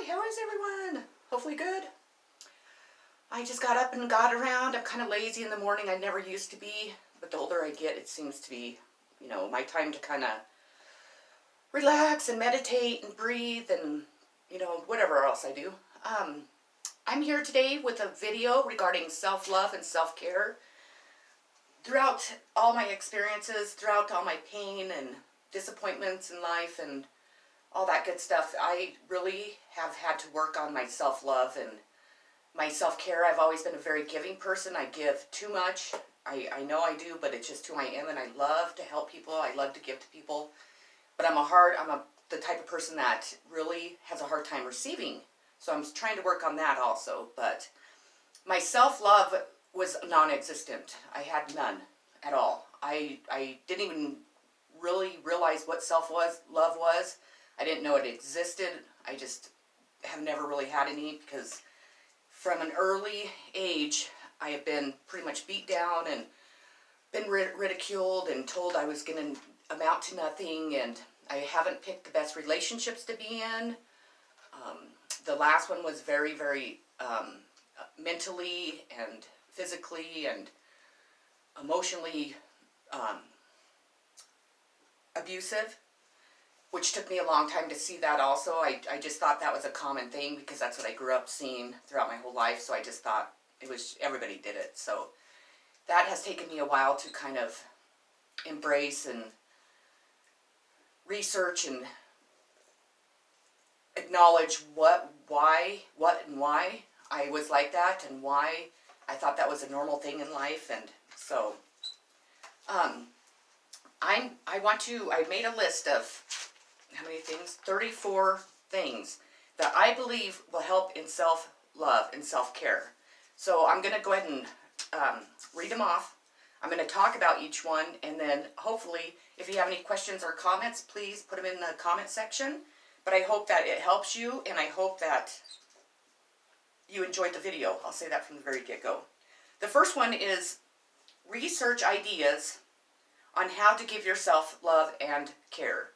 Hi, how is everyone? Hopefully good. I just got up and got around. I'm kind of lazy in the morning. I never used to be, but the older I get, it seems to be, my time to kind of relax and meditate and breathe and, whatever else I do. I'm here today with a video regarding self-love and self-care. Throughout all my experiences, throughout all my pain and disappointments in life and all that good stuff, I really have had to work on my self-love and my self-care. I've always been a very giving person. I give too much. I know I do, but it's just who I am, and I love to help people. I love to give to people, but I'm the type of person that really has a hard time receiving. So I'm trying to work on that also, but my self-love was non-existent. I had none at all. I didn't even really realize what love was. I didn't know it existed. I just have never really had any, because from an early age I have been pretty much beat down and been ridiculed and told I was going to amount to nothing, and I haven't picked the best relationships to be in. The last one was very, very mentally and physically and emotionally abusive, which took me a long time to see that also. I just thought that was a common thing because that's what I grew up seeing throughout my whole life, so I just thought everybody did it. So that has taken me a while to kind of embrace and research and acknowledge what and why I was like that, and why I thought that was a normal thing in life. And so I made a list of how many things? 34 things that I believe will help in self-love and self-care. So I'm going to go ahead and read them off. I'm going to talk about each one, and then hopefully if you have any questions or comments, please put them in the comment section. But I hope that it helps you, and I hope that you enjoyed the video. I'll say that from the very get-go. The first one is research ideas on how to give yourself love and care.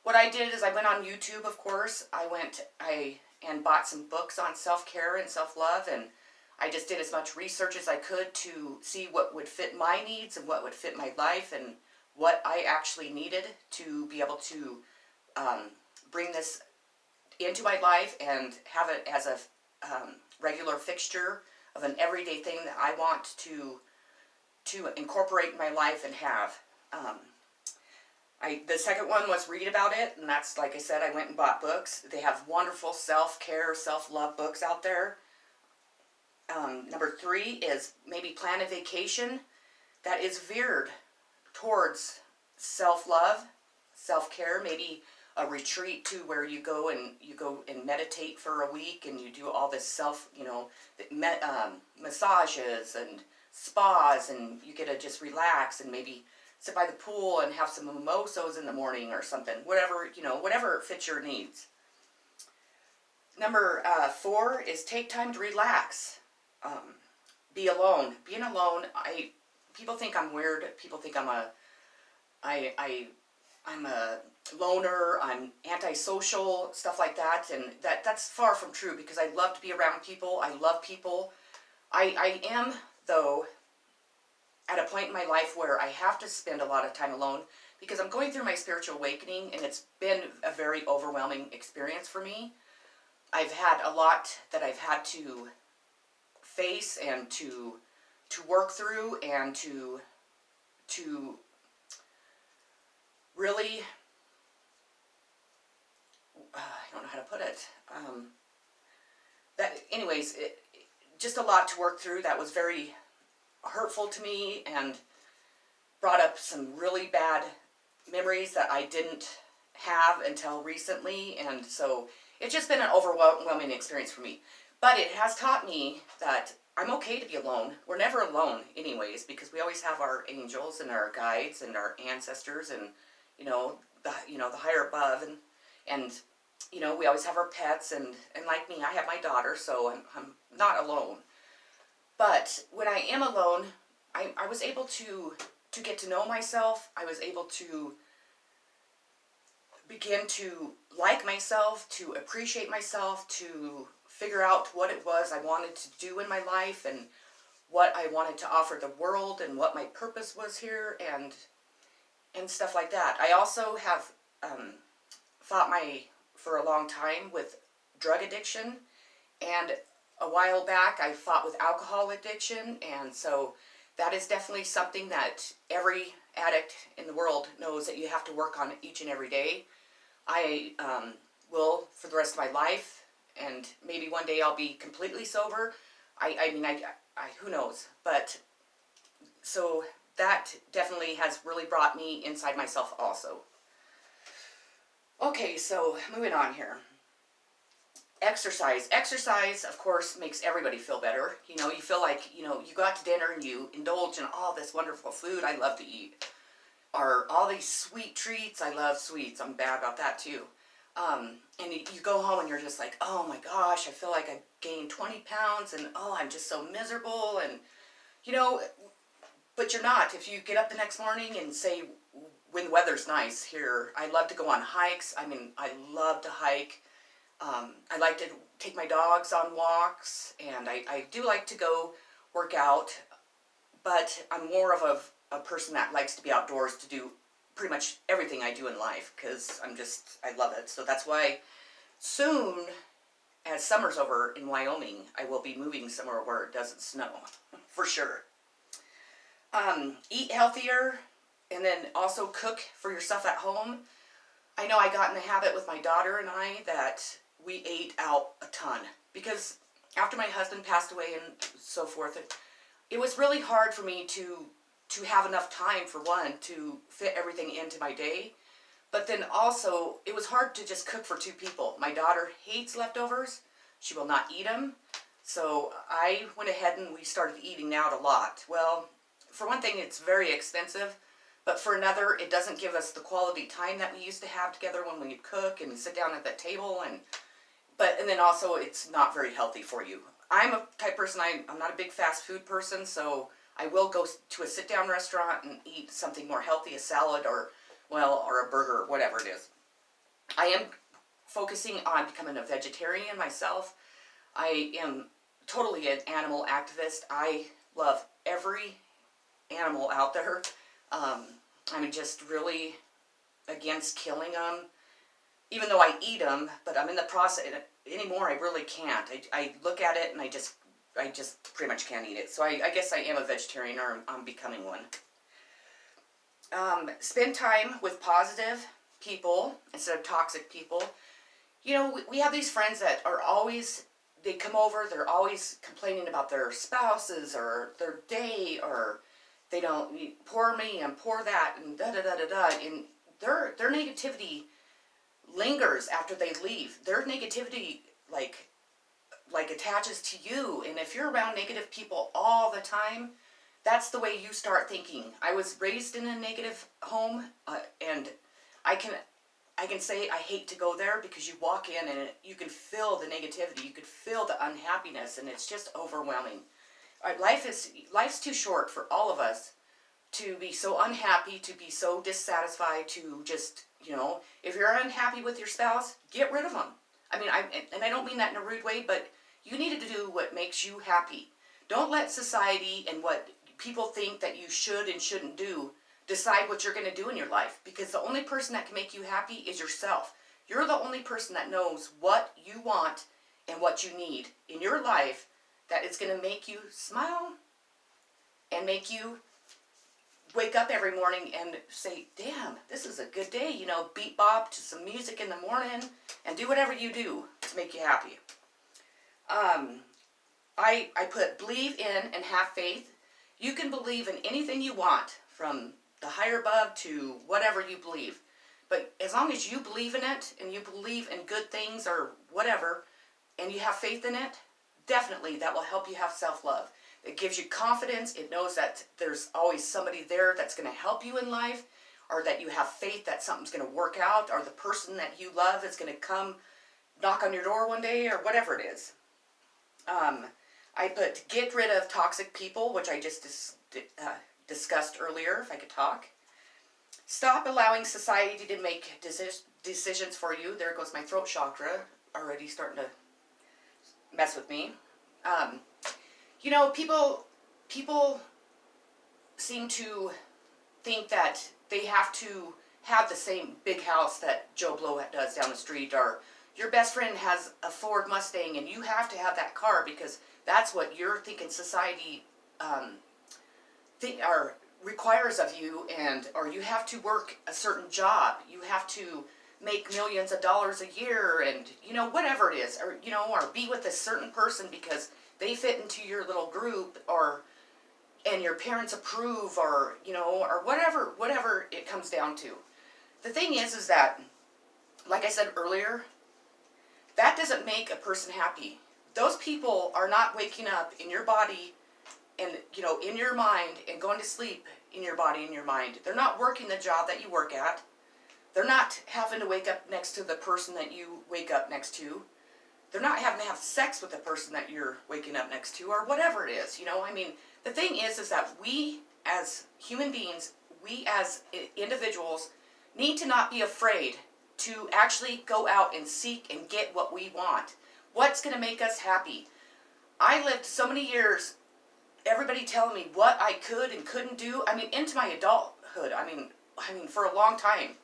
What I did is I went on YouTube, of course. I bought some books on self-care and self-love, and I just did as much research as I could to see what would fit my needs and what would fit my life and what I actually needed to be able to bring this into my life and have it as a regular fixture of an everyday thing that I want to incorporate in my life and have. The second one was read about it, and that's, like I said, I went and bought books. They have wonderful self-care, self-love books out there. Number 3 is maybe plan a vacation that is veered towards self-love, self-care, maybe a retreat to where you go and meditate for a week, and you do all this massages and spas, and you get to just relax and maybe sit by the pool and have some mimosas in the morning or something. Whatever fits your needs. Number 4 is take time to relax. Be alone. Being alone, people think I'm weird. People think I'm a loner. I'm antisocial, stuff like that, and that's far from true, because I love to be around people. I love people. I am, though, at a point in my life where I have to spend a lot of time alone, because I'm going through my spiritual awakening, and it's been a very overwhelming experience for me. I've had a lot that I've had to face and to work through, and to really, I don't know how to put it. Just a lot to work through that was very hurtful to me and brought up some really bad memories that I didn't have until recently, and so it's just been an overwhelming experience for me. But it has taught me that I'm okay to be alone. We're never alone anyways, because we always have our angels and our guides and our ancestors and the higher above, and we always have our pets, and like me, I have my daughter, so I'm not alone. But when I am alone, I was able to get to know myself. I was able to begin to like myself, to appreciate myself, to figure out what it was I wanted to do in my life and what I wanted to offer the world and what my purpose was here and stuff like that. I also have fought for a long time with drug addiction, and a while back I fought with alcohol addiction, and so that is definitely something that every addict in the world knows that you have to work on each and every day. I will for the rest of my life, and maybe one day I'll be completely sober. I who knows, but so that definitely has really brought me inside myself also. Okay, so moving on here. Exercise. Exercise, of course, makes everybody feel better. You know, you feel like, you know, you go out to dinner and you indulge in all this wonderful food I love to eat. Or all these sweet treats. I love sweets. I'm bad about that too. And you go home and you're just like, oh my gosh, I feel like I gained 20 pounds and oh, I'm just so miserable. And, you know, but you're not. If you get up the next morning and say, when the weather's nice here, I love to go on hikes. I mean, I love to hike. I like to take my dogs on walks, and I do like to go work out, but I'm more of a person that likes to be outdoors to do pretty much everything I do in life, because I love it. So that's why soon, as summer's over in Wyoming, I will be moving somewhere where it doesn't snow, for sure. Eat healthier, and then also cook for yourself at home. I know I got in the habit with my daughter and I that we ate out a ton, because after my husband passed away and so forth, it was really hard for me to have enough time, for one, to fit everything into my day. But then also, it was hard to just cook for two people. My daughter hates leftovers. She will not eat them. So I went ahead and we started eating out a lot. Well, for one thing, it's very expensive. But for another, it doesn't give us the quality time that we used to have together when we cook and sit down at that table. And then also, it's not very healthy for you. I'm a type person, I'm not a big fast food person, so I will go to a sit-down restaurant and eat something more healthy, a salad or a burger, whatever it is. I am focusing on becoming a vegetarian myself. I am totally an animal activist. I love every animal out there. I'm just really against killing them, even though I eat them, but I'm in the process, anymore I really can't. I look at it and I just pretty much can't eat it. So I guess I am a vegetarian, or I'm becoming one. Spend time with positive people instead of toxic people. You know, we have these friends that are always, they come over, they're always complaining about their spouses or their day, or they don't, poor me and poor that, and da-da-da-da-da, and their negativity lingers after they leave. Their negativity, like attaches to you, and if you're around negative people all the time, that's the way you start thinking. I was raised in a negative home, and I can say I hate to go there, because you walk in and you can feel the negativity, you could feel the unhappiness, and it's just overwhelming. Life's too short for all of us to be so unhappy, to be so dissatisfied, to just, if you're unhappy with your spouse, get rid of them. I mean, I don't mean that in a rude way, but you need to do what makes you happy. Don't let society and what people think that you should and shouldn't do decide what you're going to do in your life, because the only person that can make you happy is yourself. You're the only person that knows what you want and what you need in your life, that is going to make you smile and make you wake up every morning and say, damn, this is a good day. Beat bop to some music in the morning and do whatever you do to make you happy. I put believe in and have faith. You can believe in anything you want, from the higher above to whatever you believe. But as long as you believe in it and you believe in good things or whatever, and you have faith in it, definitely that will help you have self-love. It gives you confidence. It knows that there's always somebody there that's going to help you in life, or that you have faith that something's going to work out, or the person that you love is going to come knock on your door one day, or whatever it is. I put get rid of toxic people, which I just discussed earlier, if I could talk. Stop allowing society to make decisions for you. There goes my throat chakra already starting to mess with me. You know, people seem to think that they have to have the same big house that Joe Blow does down the street, or your best friend has a Ford Mustang and you have to have that car because that's what you're thinking society or requires of you, and or you have to work a certain job, you have to make millions of dollars a year, and you know, whatever it is, or you know, or be with a certain person because they fit into your little group, or and your parents approve, or you know, or whatever it comes down to. The thing is that, like I said earlier, that doesn't make a person happy. Those people are not waking up in your body and, you know, in your mind, and going to sleep in your body and your mind. They're not working the job that you work at. They're not having to wake up next to the person that you wake up next to. They're not having to have sex with the person that you're waking up next to, or whatever it is. You know, I mean, the thing is that we as human beings, we as individuals, need to not be afraid to actually go out and seek and get what we want. What's going to make us happy? I lived so many years, everybody telling me what I could and couldn't do. I mean, into my adulthood. I mean, for a long time.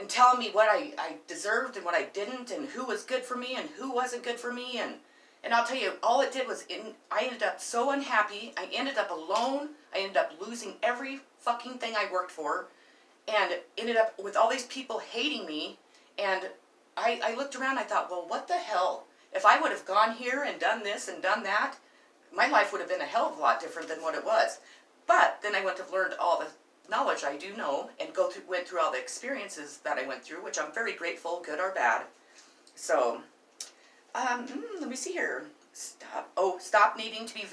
And telling me what I deserved and what I didn't, and who was good for me and who wasn't good for me. And I'll tell you, all it did was, I ended up so unhappy. I ended up alone. I ended up losing every fucking thing I worked for. And ended up with all these people hating me. And I looked around and I thought, well, what the hell? If I would have gone here and done this and done that, my life would have been a hell of a lot different than what it was. But then I went to have learned all the knowledge I do know, and went through all the experiences that I went through, which I'm very grateful, good or bad. So, let me see here. Stop needing to be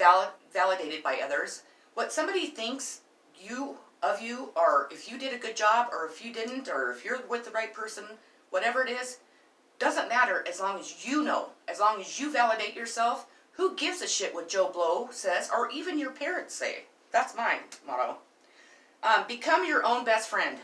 validated by others. What somebody thinks of you, or if you did a good job, or if you didn't, or if you're with the right person, whatever it is, doesn't matter as long as you know, as long as you validate yourself. Who gives a shit what Joe Blow says, or even your parents say? That's my motto. Become your own best friend.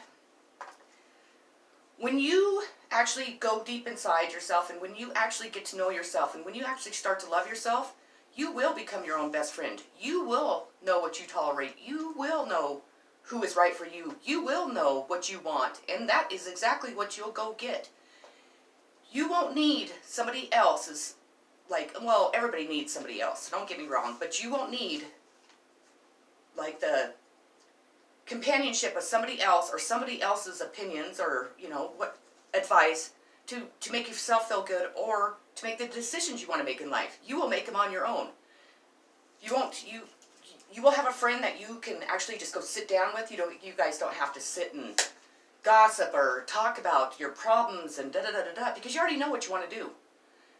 When you actually go deep inside yourself, and when you actually get to know yourself, and when you actually start to love yourself, you will become your own best friend. You will know what you tolerate. You will know who is right for you. You will know what you want, and that is exactly what you'll go get. You won't need somebody else's, well, everybody needs somebody else, don't get me wrong, but you won't need, the companionship of somebody else, or somebody else's opinions, or, you know, what advice to make yourself feel good, or to make the decisions you want to make in life. You will make them on your own. You will have a friend that you can actually just go sit down with. You guys don't have to sit and gossip or talk about your problems and da-da-da-da-da, because you already know what you want to do.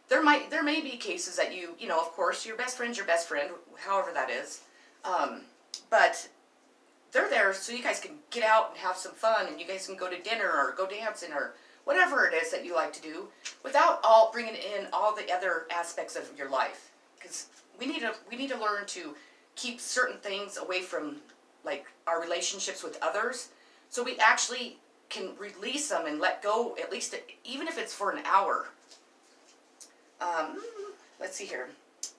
There may be cases that you know, of course, your best friend's your best friend, however that is. But they're there so you guys can get out and have some fun, and you guys can go to dinner or go dancing or whatever it is that you like to do, without all bringing in all the other aspects of your life. Because we need to learn to keep certain things away from, our relationships with others, so we actually can release them and let go, at least even if it's for an hour. Let's see here.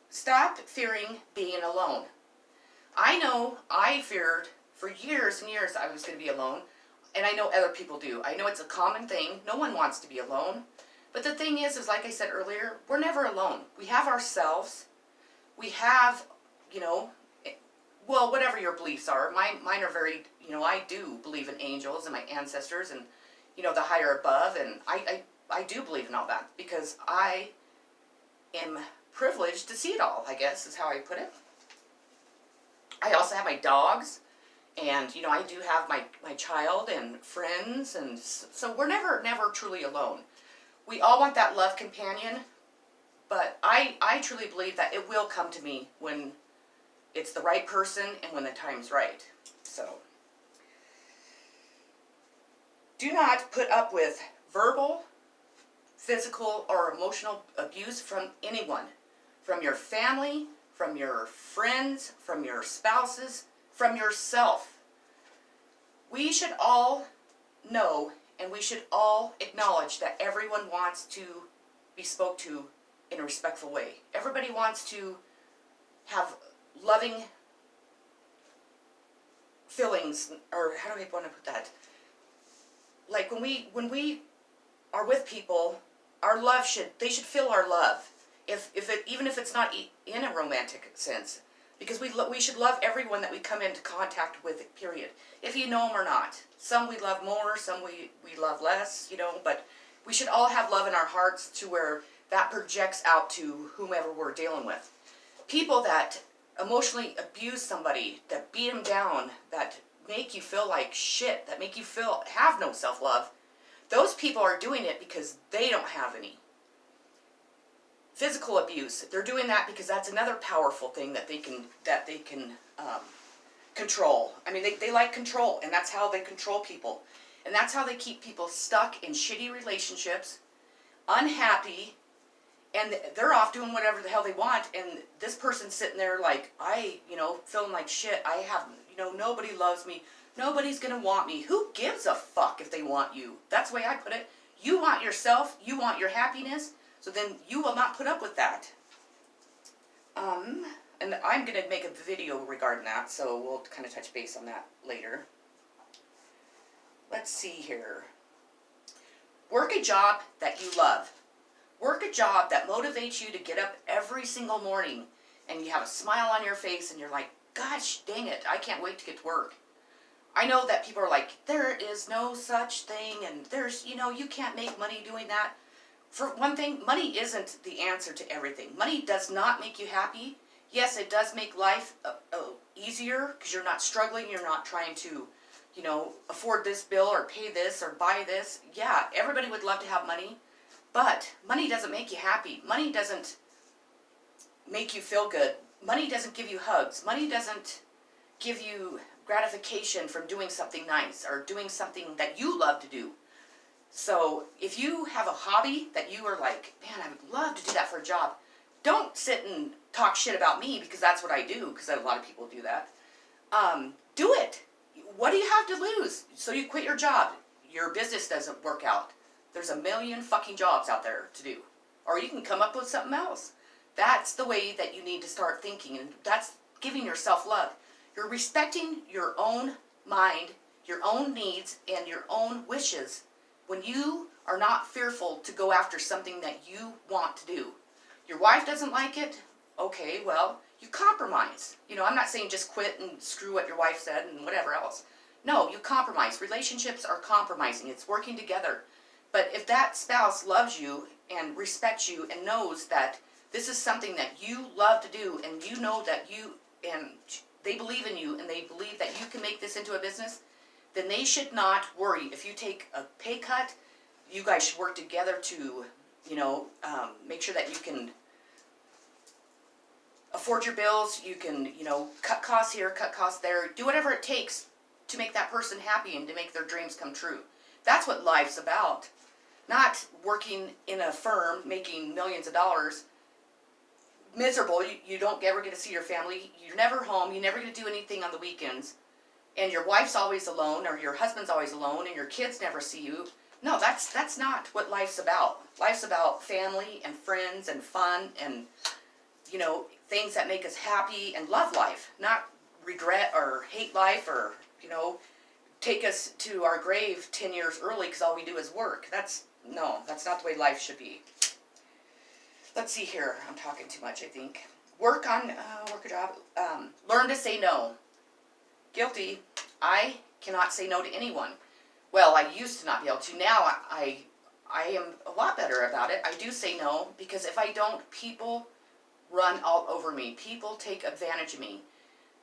Stop fearing being alone. I know I feared for years and years I was going to be alone, and I know other people do. I know it's a common thing. No one wants to be alone. But the thing is like I said earlier, we're never alone. We have ourselves. We have, whatever your beliefs are. Mine are very, I do believe in angels and my ancestors and, the higher above, and I do believe in all that, because I am privileged to see it all, I guess is how I put it. I also have my dogs, and I do have my child and friends, and so we're never truly alone. We all want that love companion, but I truly believe that it will come to me when it's the right person and when the time's right. So do not put up with verbal, physical, or emotional abuse from anyone, from your family, from your friends, from your spouses, from yourself. We should all know, and we should all acknowledge that everyone wants to be spoke to in a respectful way. Everybody wants to have loving feelings, or how do I want to put that? Like when we are with people, our love they should feel our love. Even if it's not in a romantic sense, because we should love everyone that we come into contact with. Period. If you know them or not. Some we love more, some we love less. But we should all have love in our hearts to where that projects out to whomever we're dealing with. People that emotionally abuse somebody, that beat them down, that make you feel like shit, that make you have no self-love, those people are doing it because they don't have any. Physical abuse, they're doing that because that's another powerful thing that they can control. I mean, they like control, and that's how they control people. And that's how they keep people stuck in shitty relationships, unhappy, and they're off doing whatever the hell they want, and this person's sitting there like, feeling like shit. Nobody loves me. Nobody's going to want me. Who gives a fuck if they want you? That's the way I put it. You want yourself. You want your happiness. So then you will not put up with that. And I'm going to make a video regarding that, so we'll kind of touch base on that later. Let's see here. Work a job that you love. Work a job that motivates you to get up every single morning and you have a smile on your face and you're like, gosh dang it, I can't wait to get to work. I know that people are like, there is no such thing, and you can't make money doing that. For one thing, money isn't the answer to everything. Money does not make you happy. Yes, it does make life easier because you're not struggling. You're not trying to, afford this bill or pay this or buy this. Yeah, everybody would love to have money, but money doesn't make you happy. Money doesn't make you feel good. Money doesn't give you hugs. Money doesn't give you gratification from doing something nice or doing something that you love to do. So if you have a hobby that you are like, man, I would love to do that for a job, don't sit and talk shit about me because that's what I do, because a lot of people do that. Do it. What do you have to lose? So you quit your job. Your business doesn't work out. There's a million fucking jobs out there to do. Or you can come up with something else. That's the way that you need to start thinking, and that's giving yourself love. You're respecting your own mind, your own needs, and your own wishes when you are not fearful to go after something that you want to do. Your wife doesn't like it? Okay, well, you compromise. I'm not saying just quit and screw what your wife said and whatever else. No, you compromise. Relationships are compromising. It's working together. But if that spouse loves you and respects you and knows that this is something that you love to do, and you know that they believe in you and they believe that you can make this into a business, then they should not worry. If you take a pay cut, you guys should work together to, make sure that you can afford your bills. You can, cut costs here, cut costs there. Do whatever it takes to make that person happy and to make their dreams come true. That's what life's about. Not working in a firm, making millions of dollars, miserable. You don't ever get to see your family. You're never home. You never get to do anything on the weekends. And your wife's always alone, or your husband's always alone, and your kids never see you. No, that's not what life's about. Life's about family and friends and fun and, things that make us happy and love life. Not regret or hate life or, take us to our grave 10 years early because all we do is work. That's not the way life should be. Let's see here. I'm talking too much, I think. Work a job. Learn to say no. Guilty. I cannot say no to anyone. Well, I used to not be able to. Now I am a lot better about it. I do say no because if I don't, people run all over me. People take advantage of me.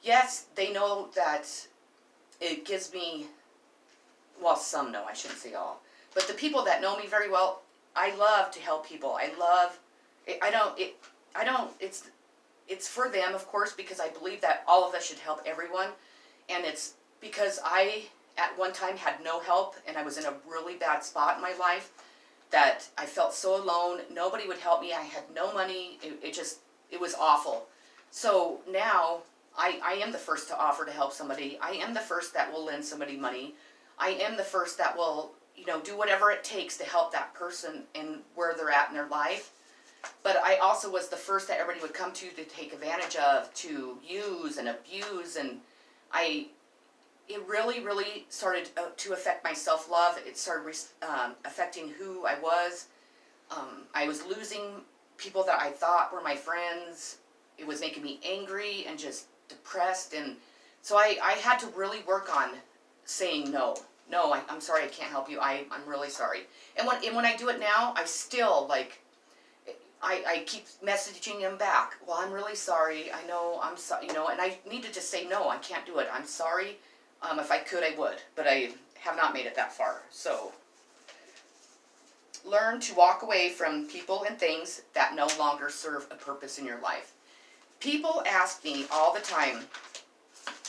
Yes, they know that it gives me, well, some know, I shouldn't say all. But the people that know me very well, I love to help people. It's for them, of course, because I believe that all of us should help everyone. And it's because I, at one time, had no help, and I was in a really bad spot in my life that I felt so alone. Nobody would help me. I had no money. It was awful. So now I am the first to offer to help somebody. I am the first that will lend somebody money. I am the first that will, do whatever it takes to help that person and where they're at in their life. But I also was the first that everybody would come to take advantage of, to use and abuse, and it really, really started to affect my self-love. It started affecting who I was. I was losing people that I thought were my friends. It was making me angry and just depressed, and so I had to really work on saying no. No, I'm sorry, I can't help you. I'm really sorry. And when I do it now, I still, like, I keep messaging him back. Well, I'm really sorry. I know, I'm sorry, and I need to just say, no, I can't do it. I'm sorry. If I could, I would. But I have not made it that far. So, learn to walk away from people and things that no longer serve a purpose in your life. People ask me all the time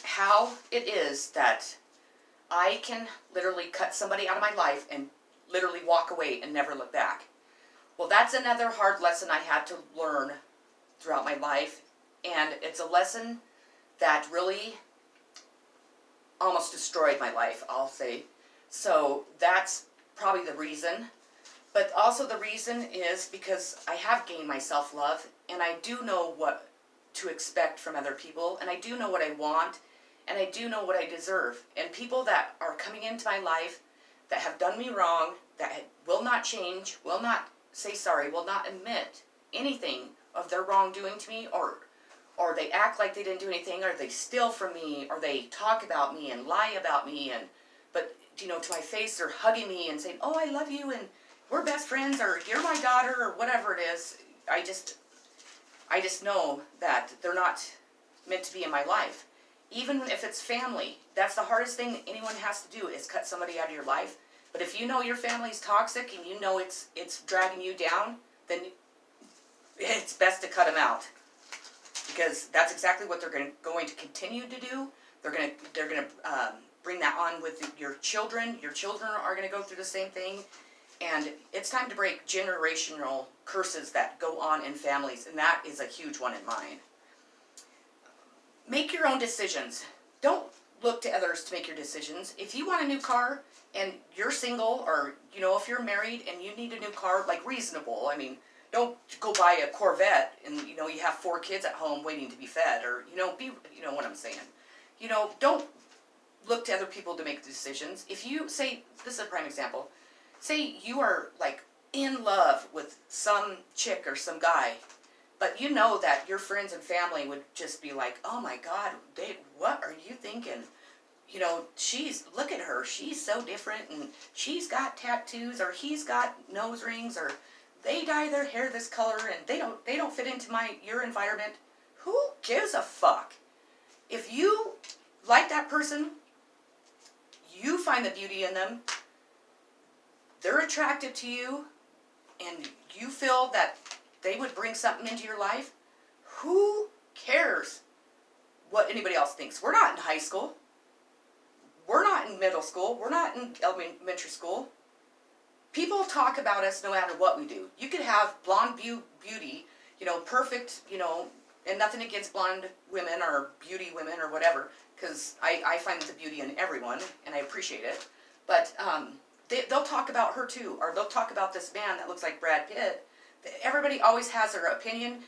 how it is that I can literally cut somebody out of my life and literally walk away and never look back. Well, that's another hard lesson I had to learn throughout my life, and it's a lesson that really almost destroyed my life, I'll say. So that's probably the reason. But also the reason is because I have gained my self-love, and I do know what to expect from other people, and I do know what I want, and I do know what I deserve. And people that are coming into my life that have done me wrong, that will not change, will not say sorry, will not admit anything of their wrongdoing to me, or they act like they didn't do anything, or they steal from me, or they talk about me and lie about me, but to my face they're hugging me and saying, oh, I love you, and we're best friends, or you're my daughter, or whatever it is. I just know that they're not meant to be in my life. Even if it's family, that's the hardest thing anyone has to do, is cut somebody out of your life. But if you know your family's toxic and you know it's dragging you down, then it's best to cut them out, because that's exactly what they're going to continue to do. They're going to bring that on with your children. Your children are going to go through the same thing, and it's time to break generational curses that go on in families, and that is a huge one in mine. Make your own decisions. Don't look to others to make your decisions. If you want a new car and you're single, or if you're married and you need a new car, like reasonable, I mean, don't go buy a Corvette and you have 4 kids at home waiting to be fed, or what I'm saying. Don't look to other people to make decisions. If you say, this is a prime example, say you are like in love with some chick or some guy, but you know that your friends and family would just be like, oh my God, what are you thinking? Look at her, she's so different, and she's got tattoos, or he's got nose rings, or they dye their hair this color, and they don't fit into your environment. Who gives a fuck? If you like that person, you find the beauty in them, they're attracted to you, and you feel that they would bring something into your life, who cares what anybody else thinks? We're not in high school. We're not in middle school. We're not in elementary school. People talk about us no matter what we do. You could have blonde beauty, perfect, and nothing against blonde women or beauty women or whatever, because I find the beauty in everyone, and I appreciate it. But they'll talk about her too, or they'll talk about this man that looks like Brad Pitt. Everybody always has their opinion.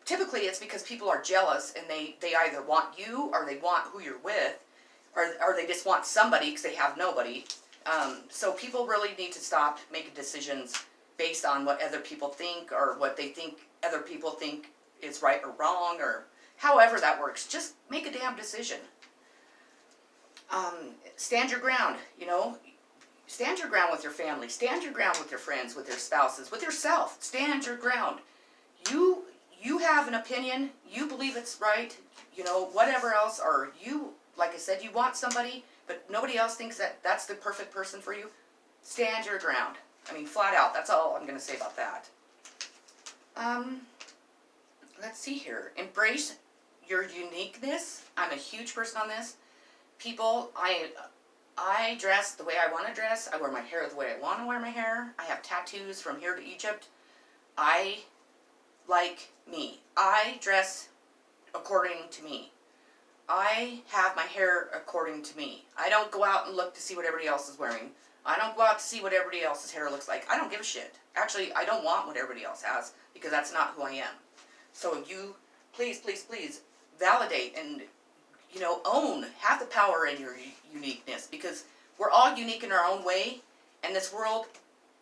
Typically it's because people are jealous, and they either want you, or they want who you're with, or they just want somebody because they have nobody. So people really need to stop making decisions based on what other people think, or what they think other people think is right or wrong, or however that works. Just make a damn decision. Stand your ground, Stand your ground with your family. Stand your ground with your friends, with your spouses, with yourself. Stand your ground. You have an opinion. You believe it's right. Whatever else, or you, like I said, you want somebody, but nobody else thinks that that's the perfect person for you. Stand your ground. I mean, flat out. That's all I'm going to say about that. Let's see here. Embrace your uniqueness. I'm a huge person on this. People, I dress the way I want to dress. I wear my hair the way I want to wear my hair. I have tattoos from here to Egypt. I like me. I dress according to me. I have my hair according to me. I don't go out and look to see what everybody else is wearing. I don't go out to see what everybody else's hair looks like. I don't give a shit. Actually, I don't want what everybody else has because that's not who I am. So you, please, please, please validate and, own, have the power in your uniqueness, because we're all unique in our own way, and this world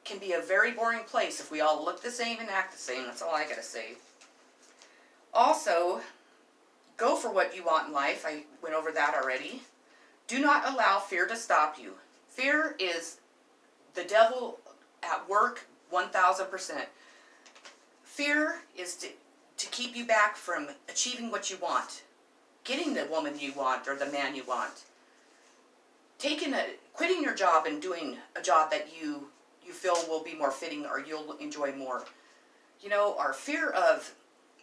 can be a very boring place if we all look the same and act the same. That's all I gotta say. Also, go for what you want in life. I went over that already. Do not allow fear to stop you. Fear is the devil at work 1000%. Fear is to keep you back from achieving what you want, getting the woman you want or the man you want, quitting your job and doing a job that you feel will be more fitting or you'll enjoy more. Our fear of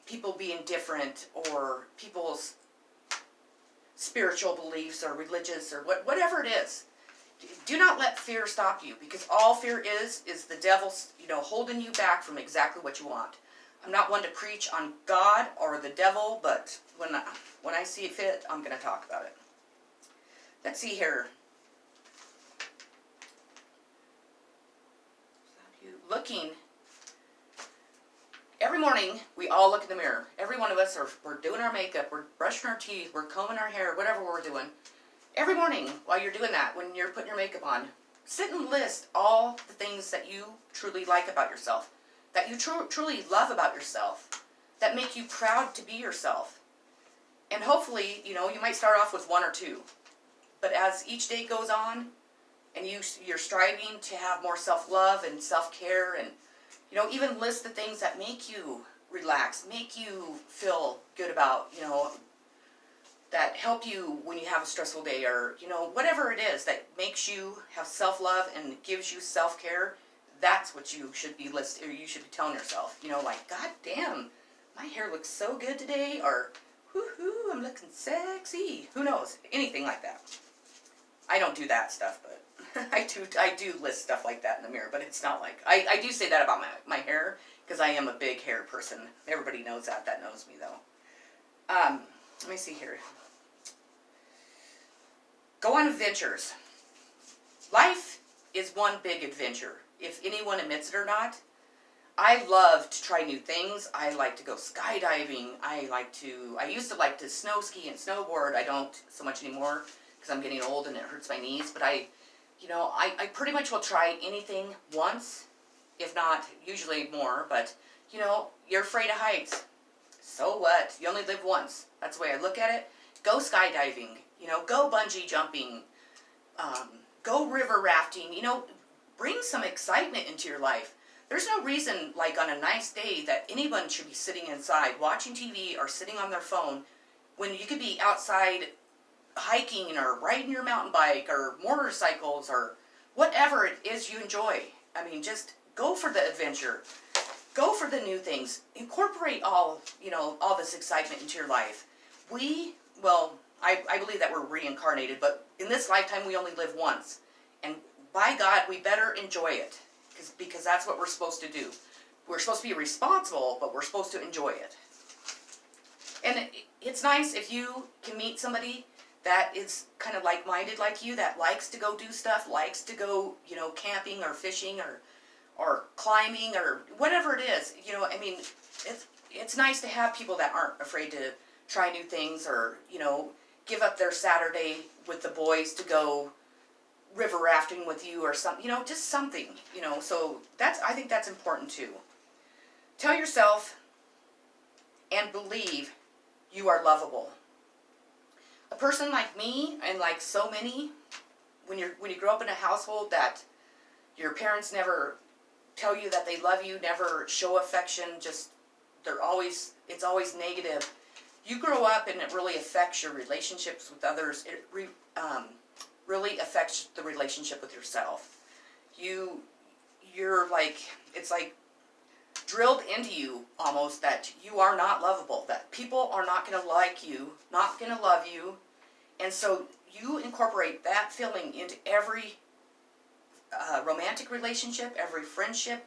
people being different, or people's spiritual beliefs or religious or whatever it is. Do not let fear stop you, because all fear is the devil, holding you back from exactly what you want. I'm not one to preach on God or the devil, but when I see it fit, I'm going to talk about it. Let's see here. Looking. Every morning, we all look in the mirror. Every one of us we're doing our makeup, we're brushing our teeth, we're combing our hair, whatever we're doing. Every morning, while you're doing that, when you're putting your makeup on, sit and list all the things that you truly like about yourself, that you truly love about yourself, that make you proud to be yourself. And hopefully, you might start off with one or two. But as each day goes on, and you're striving to have more self-love and self-care, and even list the things that make you relax, make you feel good about, that help you when you have a stressful day, or, whatever it is that makes you have self-love and gives you self-care. That's what you should be listing, or you should be telling yourself, like, God damn, my hair looks so good today, or, whoo-hoo, I'm looking sexy. Who knows? Anything like that. I don't do that stuff, but I do list stuff like that in the mirror, but it's not like, I do say that about my hair, because I am a big hair person. Everybody knows that knows me, though. Let me see here. Go on adventures. Life is one big adventure, if anyone admits it or not. I love to try new things. I like to go skydiving. I used to like to snow ski and snowboard. I don't so much anymore, because I'm getting old and it hurts my knees, but I pretty much will try anything once, if not usually more, but, you're afraid of heights. So what? You only live once. That's the way I look at it. Go skydiving, go bungee jumping, go river rafting, bring some excitement into your life. There's no reason, like on a nice day, that anyone should be sitting inside watching TV or sitting on their phone when you could be outside hiking or riding your mountain bike or motorcycles or whatever it is you enjoy. I mean, just go for the adventure. Go for the new things. Incorporate all this excitement into your life. I believe that we're reincarnated, but in this lifetime we only live once. And by God, we better enjoy it, because that's what we're supposed to do. We're supposed to be responsible, but we're supposed to enjoy it. And it's nice if you can meet somebody that is kind of like-minded like you, that likes to go do stuff, likes to go, camping or fishing or climbing or whatever it is. It's nice to have people that aren't afraid to try new things, or, give up their Saturday with the boys to go river rafting with you or something, just something, so I think that's important too. Tell yourself and believe you are lovable. A person like me, and like so many, when you grow up in a household that your parents never tell you that they love you, never show affection, just it's always negative. You grow up and it really affects your relationships with others. It really affects the relationship with yourself. You're like, it's like drilled into you almost that you are not lovable, that people are not going to like you, not going to love you. And so you incorporate that feeling into every romantic relationship, every friendship,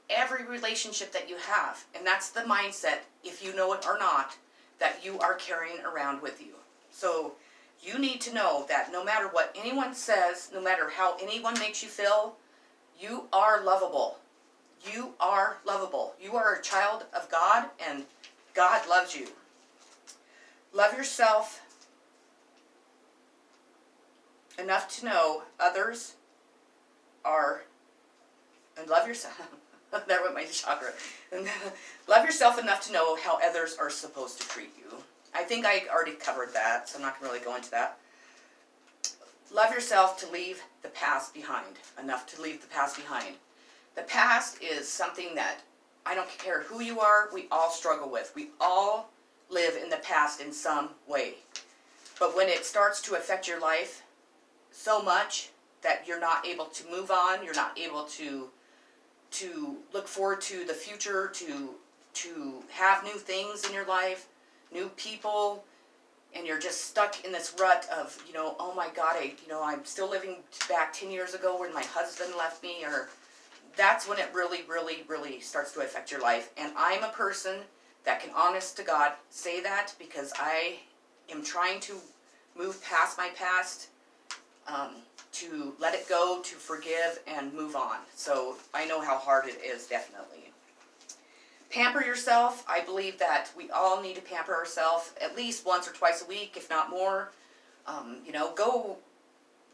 every relationship that you have. And that's the mindset, if you know it or not, that you are carrying around with you. So you need to know that no matter what anyone says, no matter how anyone makes you feel, you are lovable. You are lovable. You are a child of God, and God loves you. Love yourself enough to know others are, and love yourself. That went my chakra. And love yourself enough to know how others are supposed to treat you. I think I already covered that, so I'm not going to really go into that. Love yourself to leave the past behind. Enough to leave the past behind. The past is something that, I don't care who you are, we all struggle with. We all live in the past in some way. But when it starts to affect your life so much that you're not able to move on, you're not able to look forward to the future, to have new things in your life, new people, and you're just stuck in this rut of, oh my God, I'm still living back 10 years ago when my husband left me, or that's when it really, really, really starts to affect your life. And I'm a person that can, honest to God, say that because I am trying to move past my past, to let it go, to forgive, and move on. So I know how hard it is, definitely. Pamper yourself. I believe that we all need to pamper ourselves at least once or twice a week, if not more.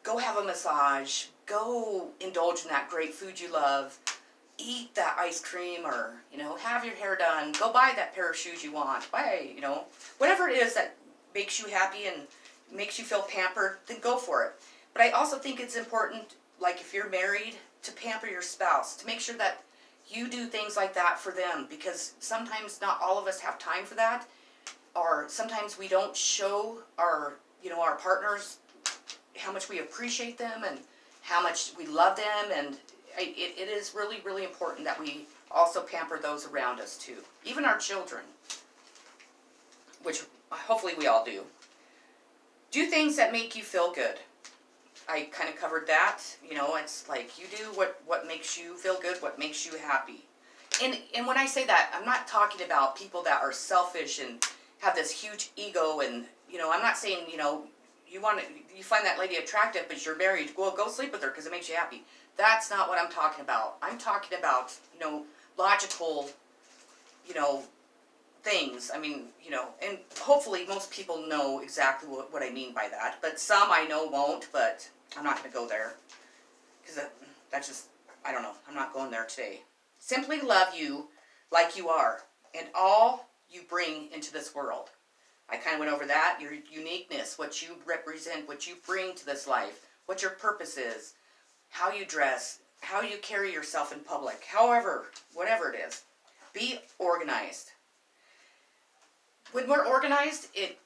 Go have a massage. Go indulge in that great food you love. Eat that ice cream, or have your hair done. Go buy that pair of shoes you want. Buy whatever it is that makes you happy and makes you feel pampered. Then go for it. But I also think it's important, like if you're married, to pamper your spouse, to make sure that you do things like that for them, because sometimes not all of us have time for that, or sometimes we don't show our partners how much we appreciate them and how much we love them, and it is really, really important that we also pamper those around us too, even our children, which hopefully we all do. Do things that make you feel good. I kind of covered that. It's like you do what makes you feel good, what makes you happy. And when I say that, I'm not talking about people that are selfish and have this huge ego, and I'm not saying you find that lady attractive but you're married, well, go sleep with her because it makes you happy. That's not what I'm talking about. I'm talking about logical things. I mean, and hopefully most people know exactly what I mean by that, but some I know won't, but I'm not going to go there, because that's just, I don't know, I'm not going there today. Simply love you like you are, and all you bring into this world. I kind of went over that, your uniqueness, what you represent, what you bring to this life, what your purpose is, how you dress, how you carry yourself in public, however, whatever it is. Be organized. When we're organized, it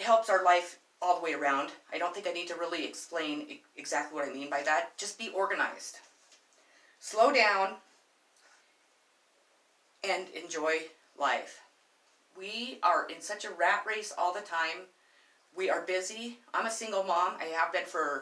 helps our life all the way around. I don't think I need to really explain exactly what I mean by that. Just be organized. Slow down and enjoy life. We are in such a rat race all the time. We are busy. I'm a single mom. I have been for